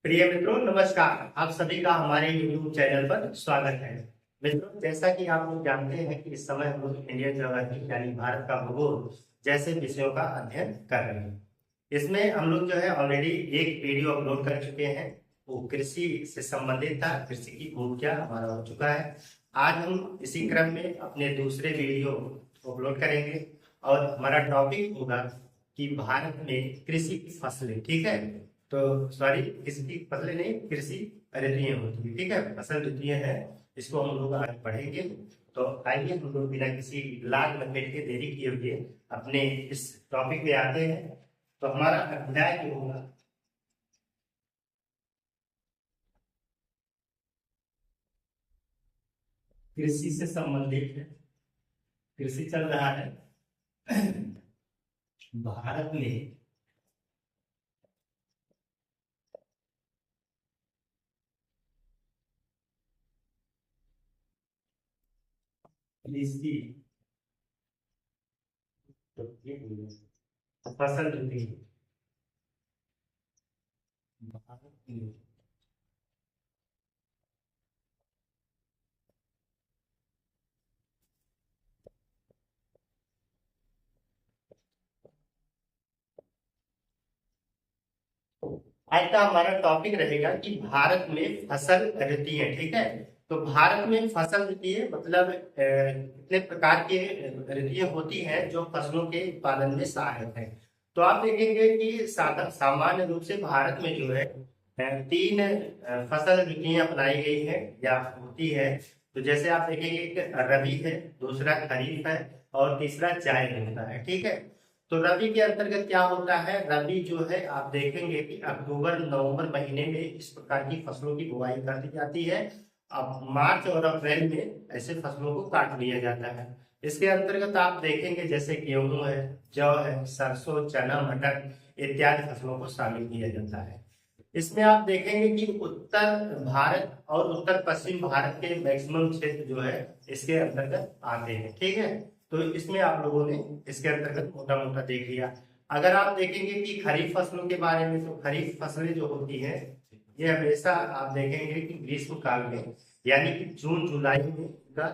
प्रिय मित्रों, नमस्कार। आप सभी का हमारे YouTube चैनल पर स्वागत है। मित्रों, जैसा कि आप लोग जानते हैं कि इस समय हम लोग इंडियन ज्योग्राफी यानी भारत का भूगोल जैसे विषयों का अध्ययन कर रहे हैं। इसमें हम लोग जो है ऑलरेडी एक वीडियो अपलोड कर चुके हैं। वो कृषि से संबंधित था, कृषि की भूमिका हमारा हो चुका है। आज हम इसी क्रम में अपने दूसरे वीडियो अपलोड करेंगे और हमारा टॉपिक होगा कि भारत में कृषि फसलें। ठीक है, तो सॉरी, कृषि फसलें नहीं, कृषि ऋतुएं होती है। ठीक है, फसल ऋतुएं हैं, इसको हम लोग आज पढ़ेंगे। तो आइए हम लोग बिना किसी लाग लपेट के देरी किए हुए अपने इस टॉपिक में आते हैं। तो हमारा अध्याय जो होगा कृषि से संबंधित है। कृषि चल रहा है भारत में कृषि फसल ऋतु भारत में आज का हमारा टॉपिक रहेगा कि भारत में फसल ऋतुएं। ठीक है, तो भारत में फसल ऋतुएं मतलब कितने प्रकार के ऋतुएं होती हैं जो फसलों के उत्पादन में सहायक है। तो आप देखेंगे कि सामान्य रूप से भारत में जो है तीन फसल ऋतुएं अपनाई गई है या होती है। तो जैसे आप देखेंगे कि रबी है, दूसरा खरीफ है और तीसरा जायद होता है। ठीक है, तो रबी के अंतर्गत क्या होता है, रबी जो है आप देखेंगे कि अक्टूबर नवंबर महीने में इस प्रकार की फसलों की बुआई कर दी जाती है। अब मार्च और अप्रैल में ऐसे फसलों को काट लिया जाता है। इसके अंतर्गत आप देखेंगे जैसे गेहूं है, जौ है, सरसों, चना, मटर इत्यादि फसलों को शामिल किया जाता है। इसमें आप देखेंगे कि उत्तर भारत और उत्तर पश्चिम भारत के मैक्सिमम क्षेत्र जो है इसके अंतर्गत आते हैं। ठीक है, तो इसमें आप लोगों ने इसके अंतर्गत मोटा मोटा देख लिया। अगर आप देखेंगे कि खरीफ फसलों के बारे में, तो खरीफ फसलें जो होती हैं ये हमेशा आप देखेंगे कि ग्रीष्म काल में यानी कि जून जुलाई में इनका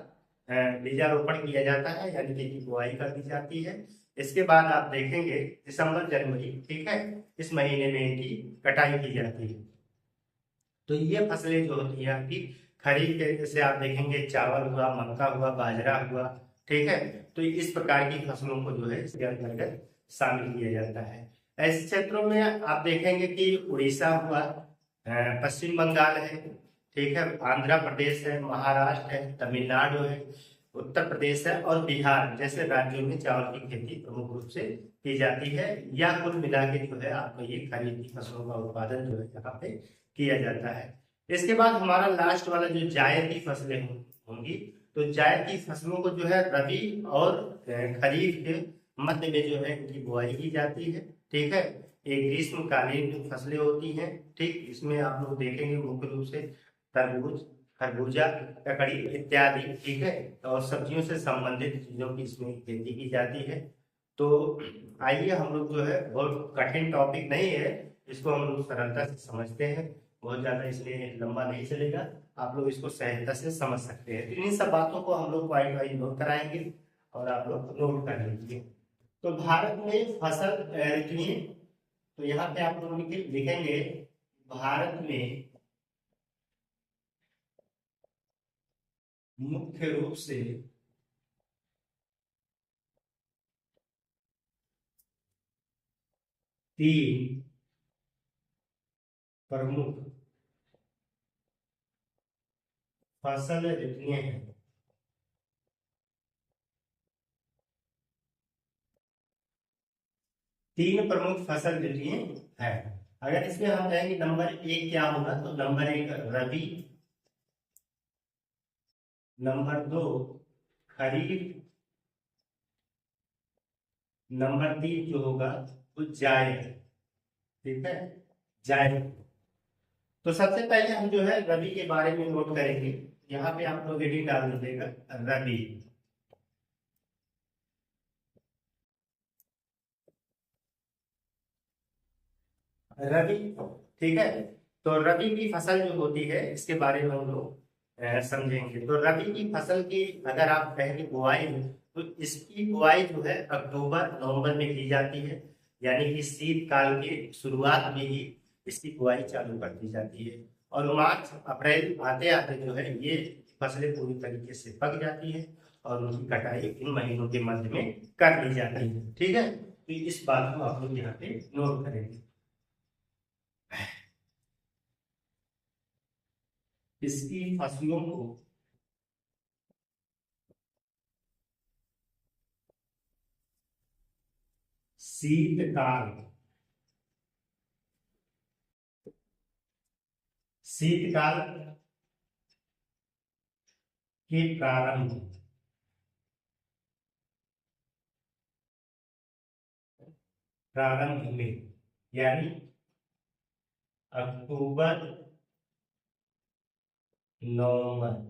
बीजारोपण किया जाता है, यानी कि इनकी बुआई कर दी जाती है। इसके बाद आप देखेंगे दिसंबर जनवरी, ठीक है, इस महीने में इनकी कटाई की जाती है। तो ये फसलें जो होती हैं आपकी खरीफ के, जैसे आप देखेंगे चावल हुआ, मक्का हुआ, बाजरा हुआ। ठीक है, तो इस प्रकार की फसलों को जो है इसके अंतर्गत शामिल किया जाता है। ऐसे क्षेत्रों में आप देखेंगे कि उड़ीसा हुआ, पश्चिम बंगाल है, ठीक है, आंध्र प्रदेश है, महाराष्ट्र है, तमिलनाडु है, उत्तर प्रदेश है और बिहार जैसे राज्यों में चावल की खेती प्रमुख रूप से की जाती है। या कुल मिला के जो है आपको ये खरीफ की फसलों का उत्पादन जो है यहाँ पे किया जाता है। इसके बाद हमारा लास्ट वाला जो जायद की फसलें होंगी, तो जायद की फसलों को जो है रबी और खरीफ के मध्य में जो है इनकी बुआई की जाती है। ठीक है, एक ग्रीष्मकालीन फसलें होती हैं। ठीक, इसमें आप लोग देखेंगे मुख्य रूप से तरबूज, खरबूजा, ककड़ी इत्यादि। ठीक है, और सब्जियों से संबंधित चीजों की इसमें खेती की जाती है। तो आइए हम लोग जो है, बहुत कठिन टॉपिक नहीं है, इसको हम लोग सरलता से समझते हैं। बहुत ज्यादा इसलिए लंबा नहीं चलेगा, आप लोग इसको सहजता से समझ सकते हैं। तो इन सब बातों को हम लोग पॉइंट वाइज नोट कराएंगे और आप लोग नोट कर लीजिए। तो भारत में फसल ऋतुएं, तो यहाँ पे आप लोग लिखेंगे भारत में मुख्य रूप से तीन प्रमुख फसल ऋतुएं हैं। तीन प्रमुख फसल ऋतुएं हैं। अगर इसमें हम कहेंगे नंबर एक क्या होगा, तो नंबर एक रबी, नंबर दो खरीफ, नंबर तीन जो होगा वो जायद। ठीक है, जायद। तो सबसे पहले हम जो है रबी के बारे में नोट करेंगे। यहाँ पे आप लोग हेडिंग डाल दीजिएगा रबी। रबी, ठीक है, तो रबी की फसल जो होती है इसके बारे में हम लोग समझेंगे। तो रबी की फसल की अगर आप पहली बुआई हो तो इसकी बुआई जो है अक्टूबर नवंबर में की जाती है, यानी कि शीतकाल की शुरुआत में ही इसकी बुआई चालू कर दी जाती है। और मार्च अप्रैल आते आते जो है ये फसलें पूरी तरीके से पक जाती है और उनकी कटाई इन महीनों के मध्य में कर ली जाती है। ठीक है, तो इस बात को आप लोग यहाँ पे नोट करेंगे। इसकी फसलों को शीतकाल शीतकाल के प्रारंभ में, यानी अक्टूबर नवंबर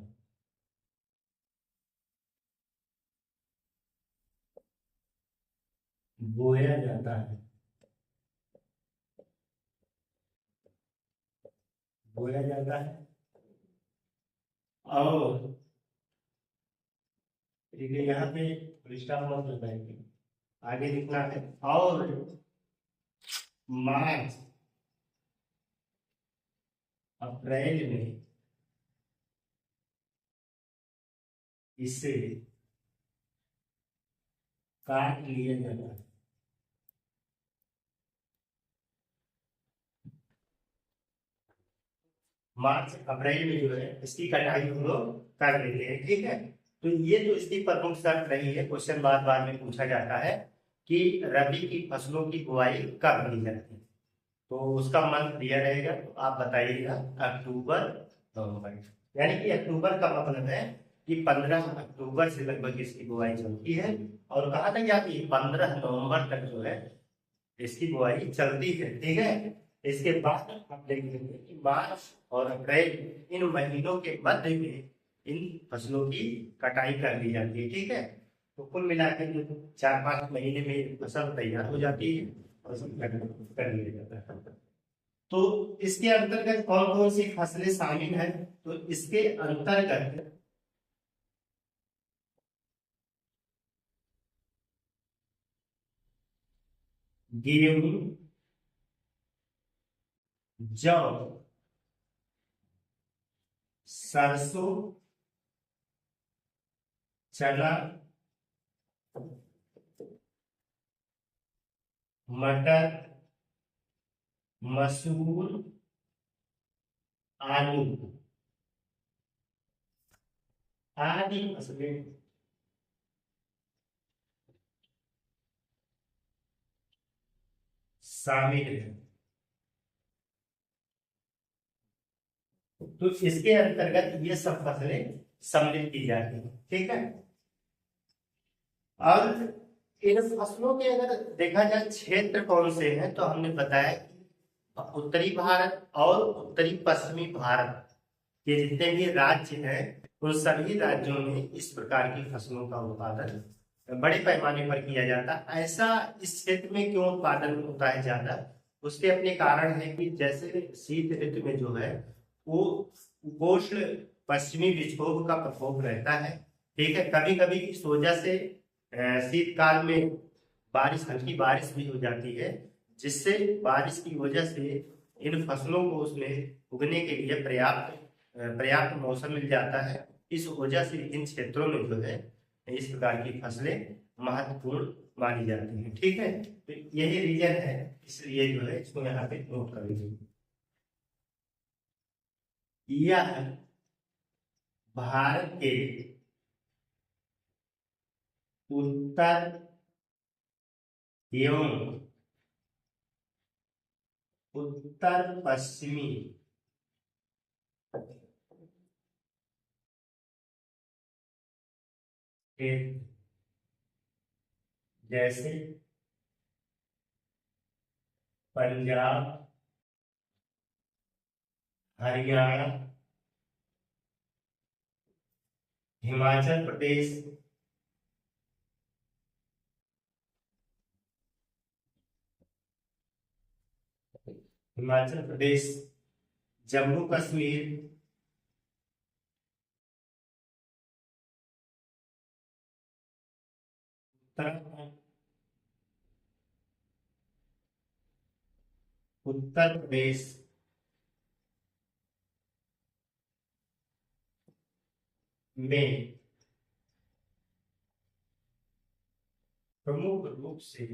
बोया जाता है, बोया जाता है। और ठीक है, यहाँ पे स्टॉप मत लगाएंगे, आगे लिखना है। और मार्च अप्रैल में इसे काट लिया जाता है। मार्च अप्रैल में जो है इसकी कटाई हम लोग कर लेते हैं। ठीक है, तो ये तो इसकी प्रमुख शर्त रही है, क्वेश्चन बार बार में पूछा जाता है कि रबी की फसलों की बुआई कब की जाती है, तो उसका मंथ दिया रहेगा, तो आप बताइएगा अक्टूबर नवंबर। यानी कि अक्टूबर का मतलब है कि 15 अक्टूबर से लगभग इसकी बुआई चलती है और कहाँ तक जाती है, 15 नवंबर तक जो है इसकी बुआई चलती है। ठीक है, इसके बाद आप देखेंगे कि मार्च और अप्रैल इन महीनों के मध्य में इन फसलों की कटाई कर ली जाती है। ठीक है, तो कुल मिलाकर जो 4-5 महीने में फसल तैयार हो जाती है और उसकी कटाई कर लिया जाता है। तो इसके अंतर्गत कौन कौन सी फसलें शामिल हैं, तो इसके अंतर्गत गेहूं, जौ, सरसों, चना, मटर, मसूर, आलू आदि फसलें शामिल है। तो इसके अंतर्गत ये सब फसलें सम्मिलित की जाती है। ठीक है, और इन फसलों के अगर देखा जाए क्षेत्र कौन से हैं, तो हमने बताया कि उत्तरी भारत और उत्तरी पश्चिमी भारत के जितने भी राज्य हैं उन सभी राज्यों में इस प्रकार की फसलों का उत्पादन बड़े पैमाने पर किया जाता है। ऐसा इस क्षेत्र में क्यों उत्पादन होता है ज्यादा, उसके अपने कारण है कि जैसे शीत ऋतु में जो है वो उपोष्ण पश्चिमी विक्षोभ का प्रकोप रहता है। ठीक है, कभी कभी इस वजह से शीतकाल में बारिश, हल्की बारिश भी हो जाती है, जिससे बारिश की वजह से इन फसलों को उसमें उगने के लिए पर्याप्त मौसम मिल जाता है। इस वजह से इन क्षेत्रों में जो है इस प्रकार की फसलें महत्वपूर्ण मानी जाती हैं। ठीक है, तो यही रीजन है, इसलिए जो है इसको यहाँ पे नोट कर लीजिए। यह भारत के उत्तर एवं उत्तर पश्चिमी क्षेत्र जैसे पंजाब, हरियाणा, हिमाचल प्रदेश, हिमाचल प्रदेश जम्मू कश्मीर, उत्तराखंड, उत्तर प्रदेश, में प्रमुख रूप से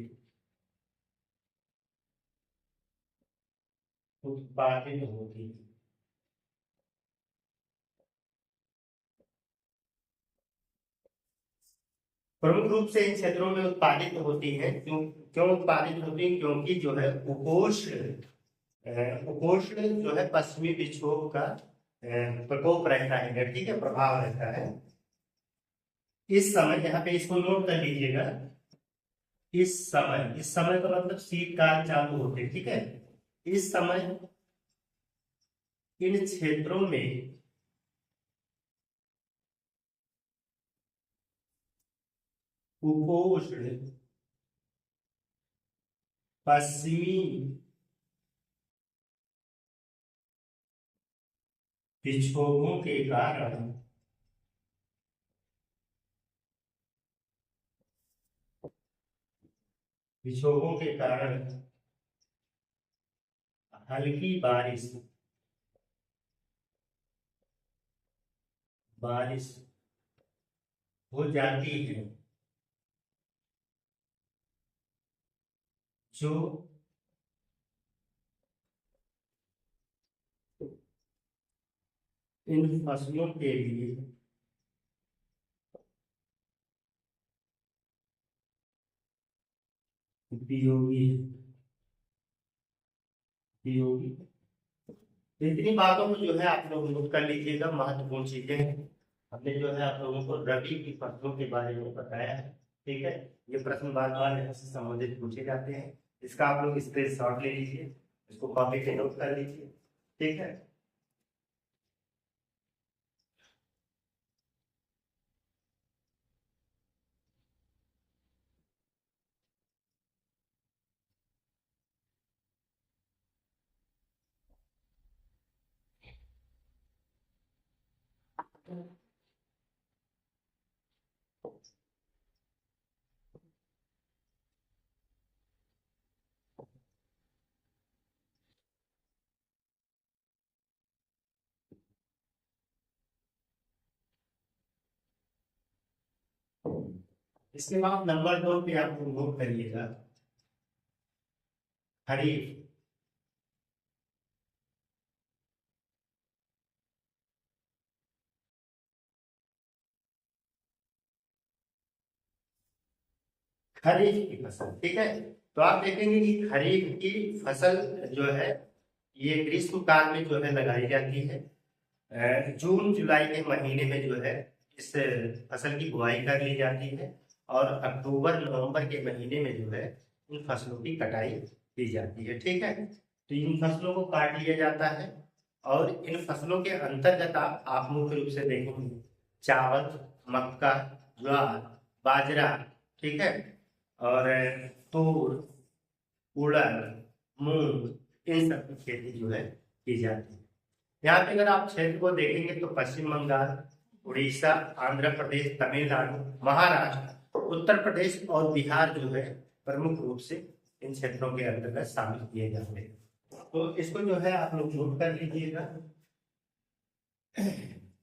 उत्पादित होती है। प्रमुख रूप से इन क्षेत्रों में उत्पादित होती है। क्यों क्यों उत्पादित होती है? क्योंकि जो है उपोष्ण जो है पश्चिमी विक्षोभ का प्रकोप रहता है, ठीक है, प्रभाव रहता है। इस समय, यहाँ पे इसको नोट कर लीजिएगा, इस समय का मतलब शीतकाल चालू होते, ठीक है। इस समय इन क्षेत्रों में उपोष्ण पश्चिमी विक्षोभों के कारण हल्की बारिश हो जाती है, जो इन फसलों के लिए उपयोगी उपयोगी। तो इतनी बातों को जो है आप लोग नोट कर लीजिएगा, महत्वपूर्ण चीजें हैं। हमने जो है आप लोगों को रबी की फसलों के बारे में बताया है, ठीक है। ये प्रश्न बार बार यहाँ से संबंधित पूछे जाते हैं। इसका आप लोग स्क्रीनशॉट ले लीजिए, इसको कॉपी पे नोट कर लीजिए, ठीक है। इसके बाद नंबर 2 पे आप लोग नोट करिएगा, खरीफ। खरीफ की फसल, ठीक है। तो आप देखेंगे कि खरीफ की फसल जो है ये ग्रीष्म काल में जो है लगाई जाती है। जून जुलाई के महीने में जो है इस फसल की बुआई कर ली जाती है, और अक्टूबर नवंबर के महीने में जो है इन फसलों की कटाई की जाती है, ठीक है। तो इन फसलों को काट लिया जाता है, और इन फसलों के अंतर्गत आप मुख्य रूप से देखेंगे चावल, मक्का, ज्वार, बाजरा, ठीक है, और तूर, उड़द, मूंग, इन सब की खेती जो है की जाती है। यहाँ पे अगर आप क्षेत्र को देखेंगे तो पश्चिम बंगाल, उड़ीसा, आंध्र प्रदेश, तमिलनाडु, महाराष्ट्र, उत्तर प्रदेश और बिहार जो है प्रमुख रूप से इन क्षेत्रों के अंतर्गत शामिल किए जाते हैं। तो इसको जो है आप लोग नोट कर लीजिएगा।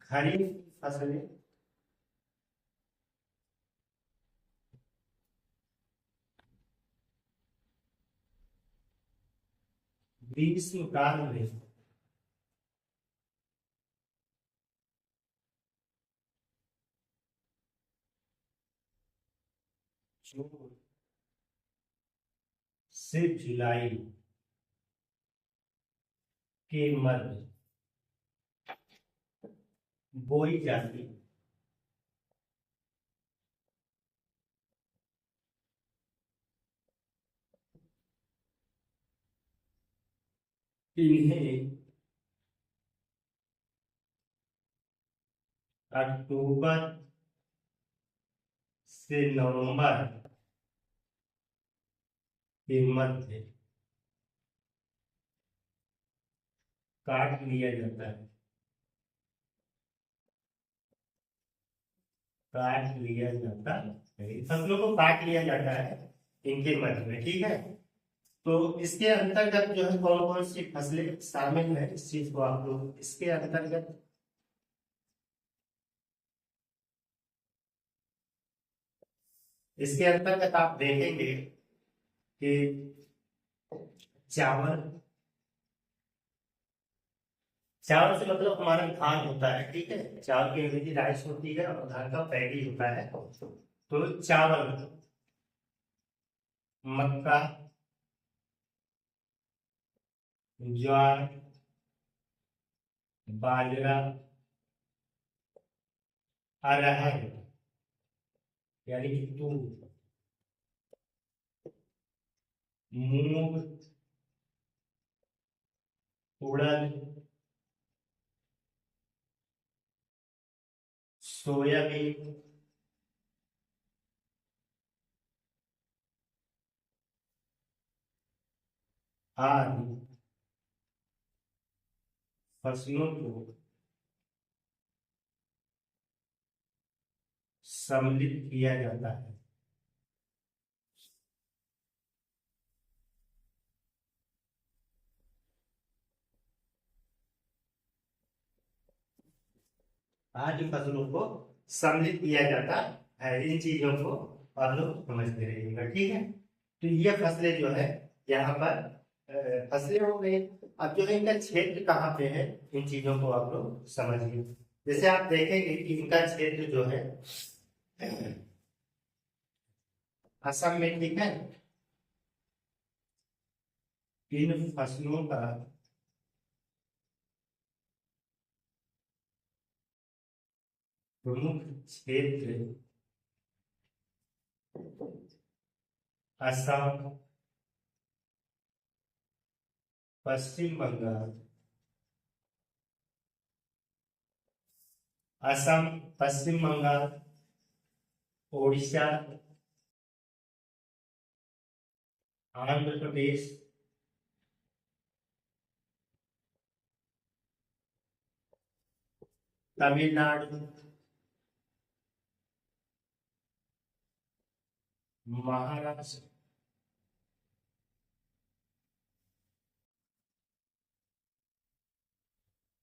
खरीफ फसलें ग्रीष्म काल में जून से जुलाई के मध्य बोई जाती है। इन्हें अक्टूबर से नवंबर के मध्य काट लिया जाता है, काट लिया जाता है, फसलों को काट लिया जाता है इनके मध्य में, ठीक है। तो इसके अंतर्गत जो है कौन कौन सी फसलें शामिल है, इस चीज को आप लोग इसके अंतर्गत, इसके अंतर्गत आप देखेंगे कि चावल, चावल से मतलब हमारा धान होता है, ठीक है। चावल की अंग्रेजी राइस होती है और धान का पैडी होता है। तो चावल, मक्का, ज्वार, बाजरा, अरहर यानी कि तूर, मूंग, उड़द, सोयाबीन, आदि फसलों को सम्मिलित किया जाता है। आज फसलों को सम्मिलित किया जाता है, इन चीजों को आप लोग समझते रहिएगा, ठीक है। तो ये फसलें जो है यहाँ पर फसलें हो गई। अब जो है इनका क्षेत्र कहाँ पे है, इन चीजों को आप लोग समझिए। जैसे आप देखेंगे कि इनका क्षेत्र जो है असम में, ठीक है। इन फसलों का प्रमुख क्षेत्र असम, पश्चिम बंगाल, असम, पश्चिम बंगाल, उड़ीसा, आंध्र प्रदेश, तमिलनाडु, महाराष्ट्र,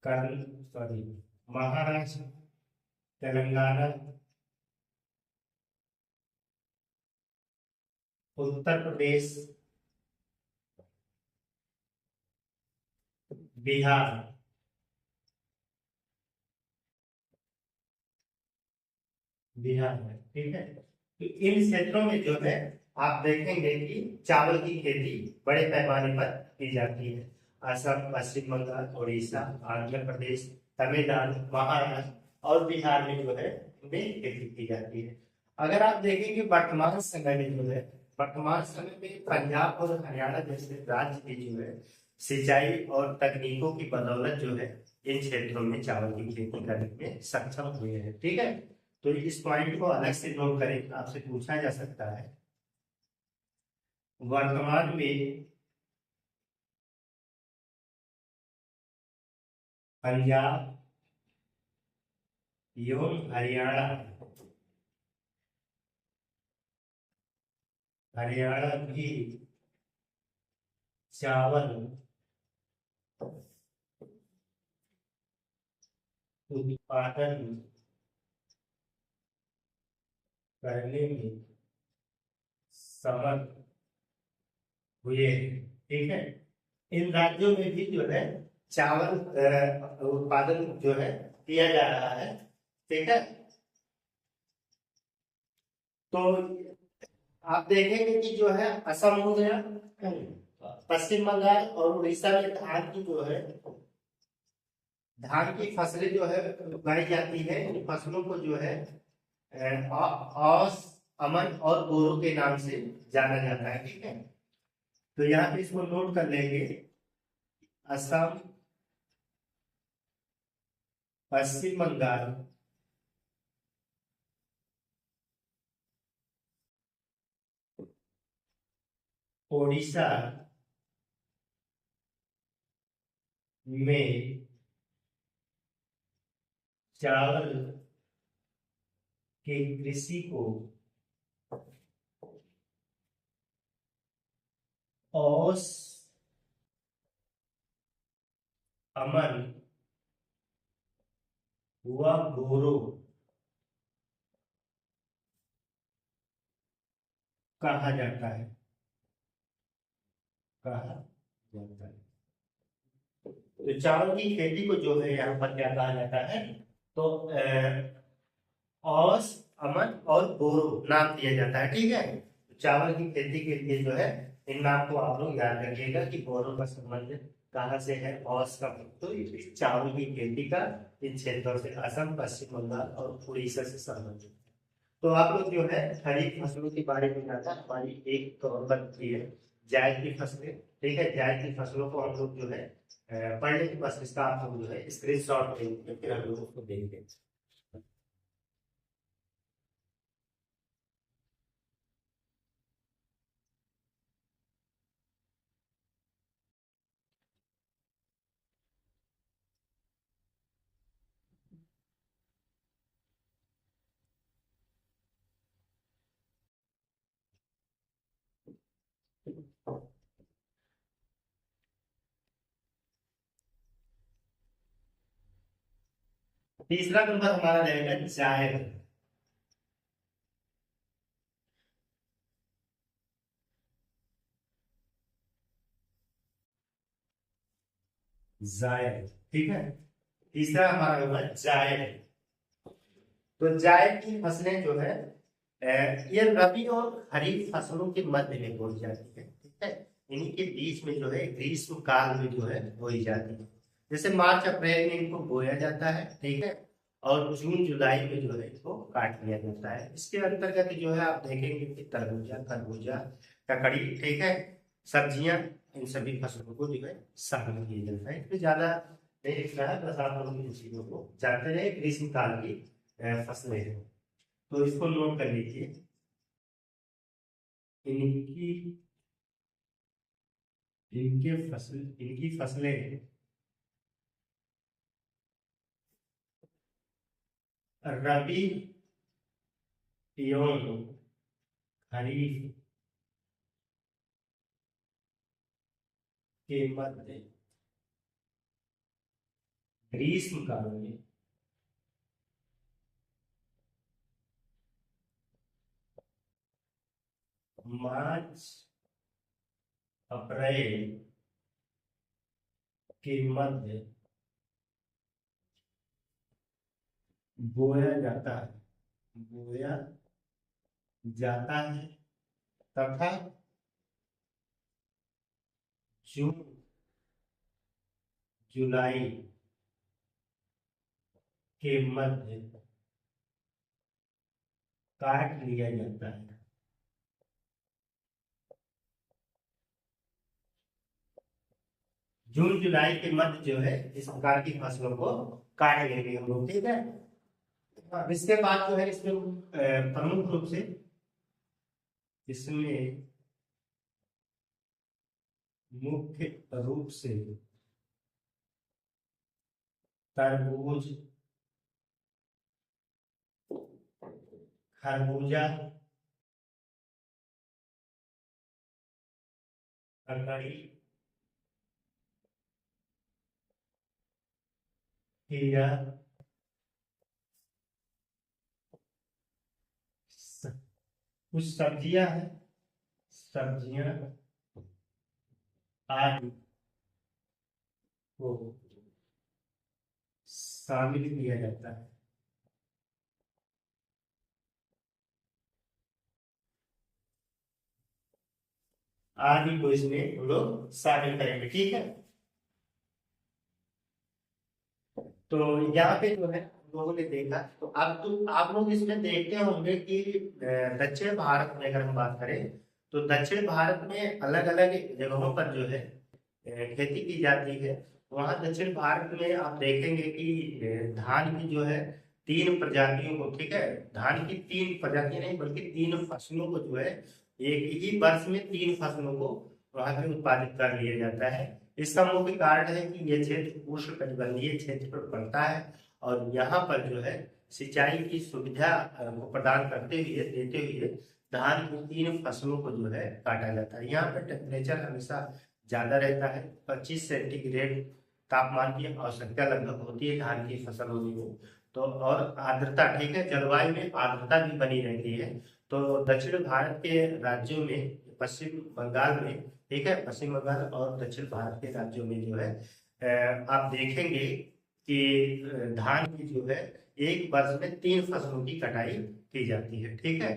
सॉरी, महाराष्ट्र, तेलंगाना, उत्तर प्रदेश, बिहार, बिहार में, ठीक है। तो इन क्षेत्रों में जो है आप देखेंगे कि चावल की खेती बड़े पैमाने पर की जाती है। असम, पश्चिम बंगाल, उड़ीसा, आंध्र प्रदेश, तमिलनाडु, महाराष्ट्र और बिहार में जो है इनमें खेती की जाती है। अगर आप देखेंगे वर्तमान समय में जो है, वर्तमान समय में पंजाब और हरियाणा जैसे राज्य की जो है सिंचाई और तकनीकों की बदौलत जो है इन क्षेत्रों में चावल की खेती करने में सक्षम हुए हैं, ठीक है। तो इस पॉइंट को अलग से नोट करें, आपसे पूछा जा सकता है वर्तमान में पंजाब एवं हरियाणा, हरियाणा की चावल उत्पादन करने में समर्थ हुए हैं, ठीक है। इन राज्यों में भी जो है चावल उत्पादन जो है किया जा रहा है, ठीक है। तो आप देखेंगे कि जो है असम हो गया, पश्चिम बंगाल और उड़ीसा में धान की जो है, धान की फसलें जो है उगाई जाती है। इन फसलों को जो है औस, अमन और बोरो के नाम से जाना जाता है, ठीक है। तो यहाँ पे इसको नोट कर लेंगे, असम, पश्चिम बंगाल, ओडिशा, में चावल के कृषि को औस अमन व बोरो कहा जाता है। कहा जाता है। तो चावल की खेती को जो है यहाँ पर क्या कहा जाता है, तो औस अमन और बोरो नाम दिया जाता है। ठीक है, तो चावल की खेती के लिए जो है इन नाम को आप लोग याद रखिएगा कि बोरो का संबंध कहाँ से है, औस का तो इस चावल की खेती का इन क्षेत्रों से असम, पश्चिम बंगाल और उड़ीसा से संबंधित है। तो आप लोग जो है खरीफ फसलों के बारे में जाना, हमारी एक तो बनती है जायद की फसलें। ठीक है, जायद की फसलों को हम लोग जो है पढ़ने के बस इसका आप लोग जो है स्क्रीनशॉट लेंगे, फिर हम लोग उसको देंगे। तीसरा नंबर हमारा रहेगा जायद। जायद, ठीक है, तीसरा हमारा होगा जायद। तो जायद की फसलें जो है ये रबी और खरीफ फसलों के मध्य में बोई जाती है। ठीक है, इन्हीं के बीच में जो है ग्रीष्म काल में जो है बोई जाती है। जैसे मार्च अप्रैल में इनको बोया जाता है। ठीक है, और जून जुलाई में जो है इसको काट लिया जाता है। इसके अंतर्गत जो है आप देखेंगे कि तरबूजा, खरबूजा, ककड़ी, ठीक है, सब्जियां, इन सभी फसलों को जो है शामिल किया जाता है। इसमें ज्यादा नहीं लिखना है, बस आप लोग इन चीजों को जानते रहे। ग्रीष्म काल की फसलें हैं, तो इसको नोट कर लीजिए। इनकी इनकी फसलें रबी एवं खरीफ के मध्य ग्रीष्म काल में मार्च अप्रैल के मध्य बोया जाता है। बोया जाता है तथा जून जुलाई के मध्य काट लिया जाता है। जून जुलाई के मध्य जो है इस प्रकार की फसलों को काट लेंगे हम लोग। ठीक है, अब इसके बाद जो है इसमें प्रमुख रूप से इसमें मुख्य रूप से तरबूज, खरबूजा, ककड़ी, खीरा, कुछ सब्जियां हैं, सब्जियां आदि को शामिल किया जाता है। आदि को इसमें हम लोग शामिल करेंगे। ठीक है, तो यहाँ पे जो है लोगों ने देखा, तो अब तो आप लोग इसमें देखते होंगे कि दक्षिण भारत में अगर हम बात करें तो दक्षिण भारत में अलग अलग जगहों पर जो है खेती की जाती है। वहाँ दक्षिण भारत में आप देखेंगे कि धान की जो है तीन प्रजातियों को, ठीक है, धान की तीन प्रजातियां नहीं बल्कि तीन फसलों को जो है एक ही वर्ष में तीन फसलों को वहां पे उत्पादित कर लिया जाता है। इसका मुख्य कारण है कि यह क्षेत्र उष्णकटिबंधीय क्षेत्र पर पड़ता है और यहाँ पर जो है सिंचाई की सुविधा को प्रदान करते हुए देते हुए धान की 3 फसलों को जो है काटा जाता है। यहाँ पर टेम्परेचर हमेशा ज्यादा रहता है, 25 सेंटीग्रेड तापमान की आवश्यकता लगभग होती है धान की फसल होने को। तो और आर्द्रता, ठीक है, जलवायु में आर्द्रता भी बनी रहती है। तो दक्षिण भारत के राज्यों में, पश्चिम बंगाल में, ठीक है, पश्चिम बंगाल और दक्षिण भारत के राज्यों में जो है आप देखेंगे कि धान की जो है एक वर्ष में 3 फसलों की कटाई की जाती है, ठीक है।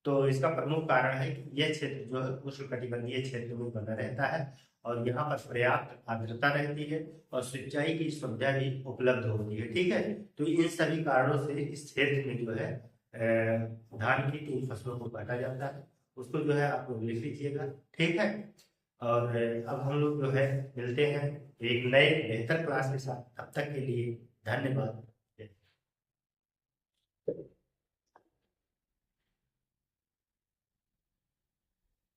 तो इसका प्रमुख कारण है कि यह क्षेत्र जो है उष्णकटिबंधीय क्षेत्र में बना रहता है और यहाँ पर पर्याप्त आर्द्रता रहती है और सिंचाई की सुविधा भी उपलब्ध होती है, ठीक है। तो इन सभी कारणों से इस क्षेत्र में जो है धान की 3 फसलों को काटा जाता है। उसको जो है आप लोग लिख लीजिएगा, ठीक है। और अब हम लोग जो है मिलते हैं एक नए बेहतर क्लास के साथ। तब तक के लिए धन्यवाद।